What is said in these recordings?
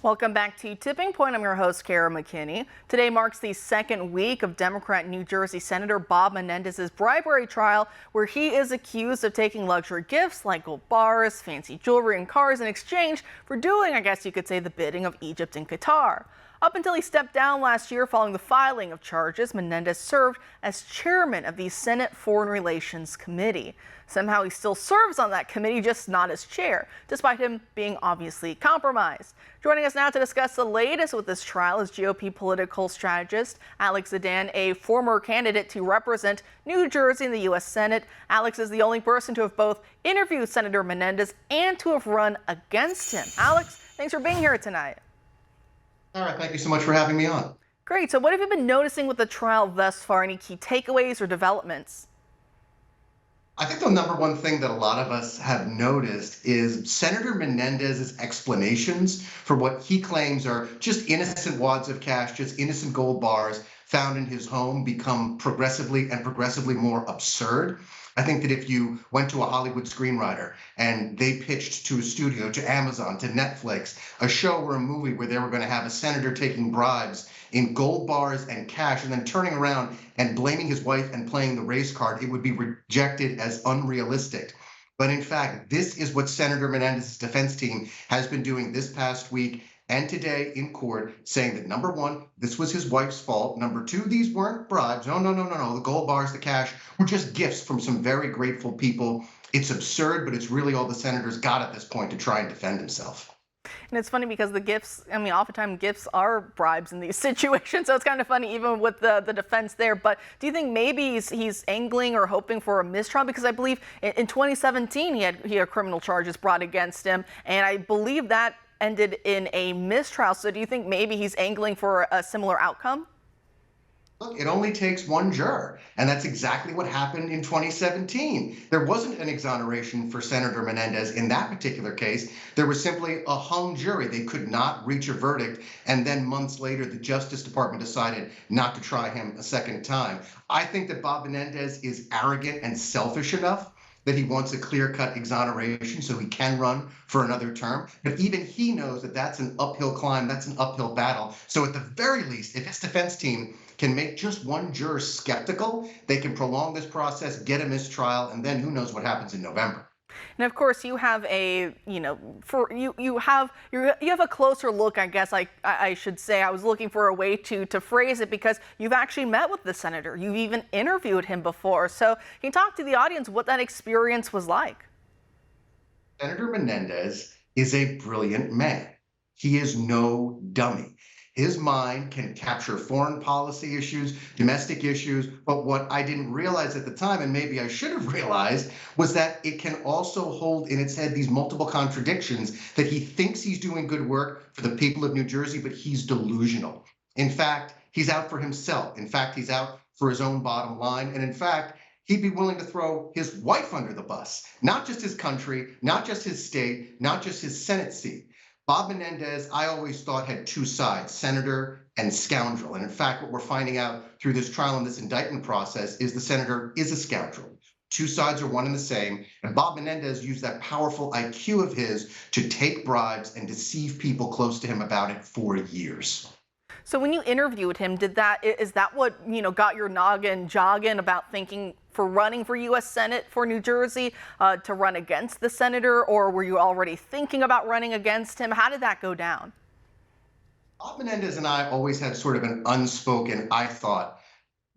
Welcome back to Tipping Point. I'm your host, Kara McKinney. Today marks the second week of Democrat New Jersey Senator Bob Menendez's bribery trial, where he is accused of taking luxury gifts like gold bars, fancy jewelry, and cars in exchange for doing, I guess you could say, the bidding of Egypt and Qatar. Up until he stepped down last year following the filing of charges, Menendez served as chairman of the Senate Foreign Relations Committee. Somehow he still serves on that committee, just not as chair, despite him being obviously compromised. Joining us now to discuss the latest with this trial is GOP political strategist Alex Zdan, a former candidate to represent New Jersey in the U.S. Senate. Alex is the only person to have both interviewed Senator Menendez and to have run against him. Alex, thanks for being here tonight. All right, thank you so much for having me on. Great. So what have you been noticing with the trial thus far? Any key takeaways or developments? I think the number one thing that a lot of us have noticed is Senator Menendez's explanations for what he claims are just innocent wads of cash, just innocent gold bars found in his home become progressively more absurd. I think that if you went to a Hollywood screenwriter and they pitched to a studio, to Amazon, to Netflix, a show or a movie where they were going to have a senator taking bribes in gold bars and cash and then turning around and blaming his wife and playing the race card, it would be rejected as unrealistic. But in fact, this is what Senator Menendez's defense team has been doing this past week and today in court, saying that number one, this was his wife's fault. Number two, these weren't bribes. No. The gold bars, the cash were just gifts from some very grateful people. It's absurd, but it's really all the senator's got at this point to try and defend himself. And it's funny because the gifts, oftentimes gifts are bribes in these situations. So it's kind of funny even with the defense there. But do you think maybe he's angling or hoping for a mistrial? Because I believe in 2017, he had criminal charges brought against him. And I believe that ended in a mistrial. So do you think maybe he's angling for a similar outcome? Look, it only takes one juror, and that's exactly what happened in 2017. There wasn't an exoneration for Senator Menendez in that particular case. There was simply a hung jury. They could not reach a verdict, and then months later, the Justice Department decided not to try him a second time. I think that Bob Menendez is arrogant and selfish enough that he wants a clear-cut exoneration so he can run for another term. But even he knows that that's an uphill climb, that's an uphill battle. So at the very least, if his defense team can make just one juror skeptical, they can prolong this process, get a mistrial, and then who knows what happens in November. And of course, you have a, you have a closer look, I guess I should say. I was looking for a way to phrase it because you've actually met with the senator. You've even interviewed him before. So can you talk to the audience what that experience was like? Senator Menendez is a brilliant man. He is no dummy. His mind can capture foreign policy issues, domestic issues, but what I didn't realize at the time, and maybe I should have realized, was that it can also hold in its head these multiple contradictions, that he thinks he's doing good work for the people of New Jersey, but he's delusional. In fact, he's out for himself. In fact, he's out for his own bottom line. And in fact, he'd be willing to throw his wife under the bus, not just his country, not just his state, not just his Senate seat. Bob Menendez, I always thought, had two sides, senator and scoundrel. And in fact, what we're finding out through this trial and this indictment process is the senator is a scoundrel. Two sides are one and the same. And Bob Menendez used that powerful IQ of his to take bribes and deceive people close to him about it for years. So when you interviewed him, is that what got your noggin jogging about thinking for running for U.S. Senate for New Jersey to run against the senator, or were you already thinking about running against him? How did that go down? Bob Menendez and I always had sort of an unspoken, I thought,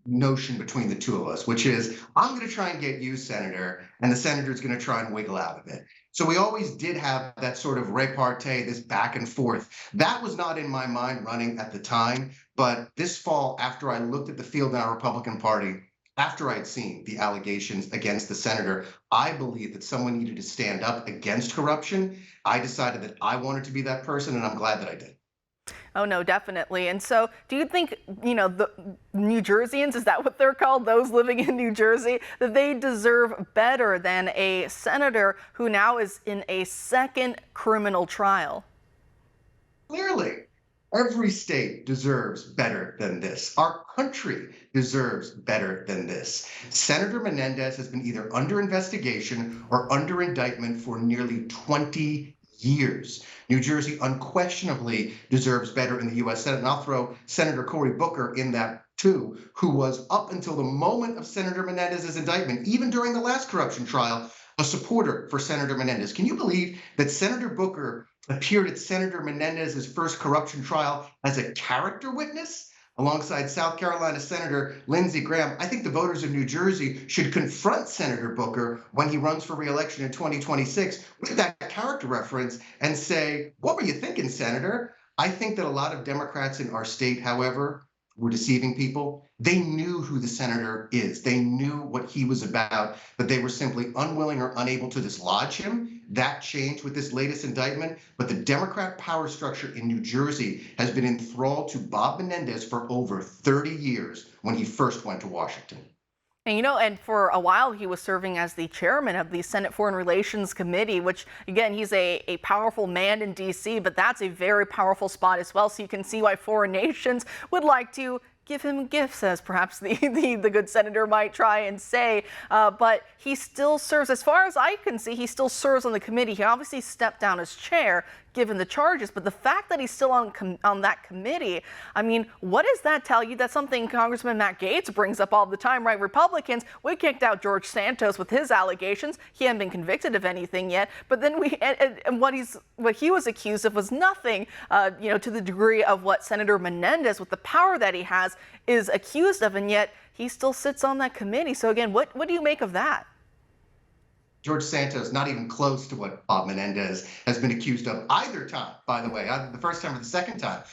notion between the two of us, which is I'm going to try and get you, Senator, and the senator's going to try and wiggle out of it. So we always did have that sort of repartee, this back and forth. That was not in my mind running at the time, but this fall, after I looked at the field in our Republican Party, after I'd seen the allegations against the senator, I believed that someone needed to stand up against corruption. I decided that I wanted to be that person, and I'm glad that I did. Oh, no, definitely. And so do you think, the New Jerseyans, is that what they're called, those living in New Jersey, that they deserve better than a senator who now is in a second criminal trial? Clearly. Every state deserves better than this. Our country deserves better than this. Senator Menendez has been either under investigation or under indictment for nearly 20 years. New Jersey unquestionably deserves better in the U.S. Senate. And I'll throw Senator Cory Booker in that too, who was up until the moment of Senator Menendez's indictment, even during the last corruption trial, a supporter for Senator Menendez. Can you believe that Senator Booker appeared at Senator Menendez's first corruption trial as a character witness alongside South Carolina Senator Lindsey Graham? I think the voters of New Jersey should confront Senator Booker when he runs for re-election in 2026 with that character reference and say, what were you thinking, Senator? I think that a lot of Democrats in our state, however, were deceiving people. They knew who the senator is. They knew what he was about, but they were simply unwilling or unable to dislodge him. That changed with this latest indictment. But the Democrat power structure in New Jersey has been enthralled to Bob Menendez for over 30 years when he first went to Washington. And for a while, he was serving as the chairman of the Senate Foreign Relations Committee, which, again, he's a powerful man in D.C., but that's a very powerful spot as well. So you can see why foreign nations would like to give him gifts, as perhaps the good senator might try and say. But he still serves, as far as I can see, he still serves on the committee. He obviously stepped down as chair, given the charges, but the fact that he's still on that committee, I mean, what does that tell you? That's something Congressman Matt Gaetz brings up all the time, right? Republicans, we kicked out George Santos with his allegations. He hadn't been convicted of anything yet, but then what he was accused of was nothing, to the degree of what Senator Menendez, with the power that he has, is accused of, and yet he still sits on that committee. So again, what do you make of that? George Santos, not even close to what Bob Menendez has been accused of either time, by the way, the first time or the second time.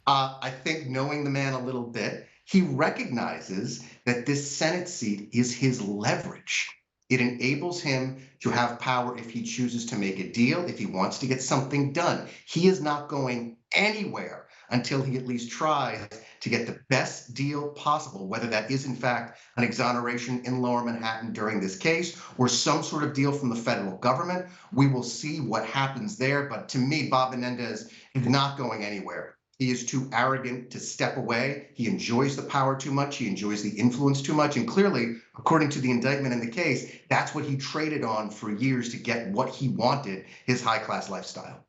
I think, knowing the man a little bit, he recognizes that this Senate seat is his leverage. It enables him to have power if he chooses to make a deal, if he wants to get something done. He is not going anywhere until he at least tries to get the best deal possible, whether that is in fact an exoneration in Lower Manhattan during this case or some sort of deal from the federal government. We will see what happens there. But to me, Bob Menendez is not going anywhere. He is too arrogant to step away. He enjoys the power too much. He enjoys the influence too much. And clearly, according to the indictment in the case, that's what he traded on for years to get what he wanted, his high-class lifestyle.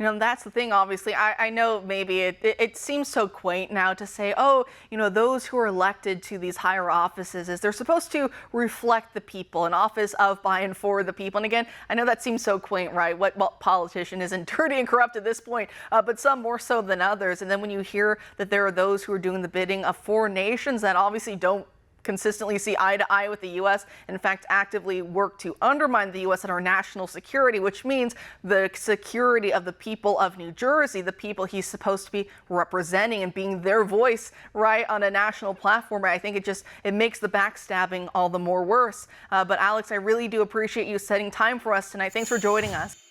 That's the thing, obviously. I know maybe it seems so quaint now to say, oh, those who are elected to these higher offices, they're supposed to reflect the people, an office of, by, and for the people. And again, I know that seems so quaint, right? What politician isn't dirty and corrupt at this point, but some more so than others. And then when you hear that there are those who are doing the bidding of foreign nations that obviously don't consistently see eye to eye with the U.S., in fact, actively work to undermine the U.S. and our national security, which means the security of the people of New Jersey, the people he's supposed to be representing and being their voice, right, on a national platform. I think it makes the backstabbing all the more worse. But Alex, I really do appreciate you setting time for us tonight. Thanks for joining us.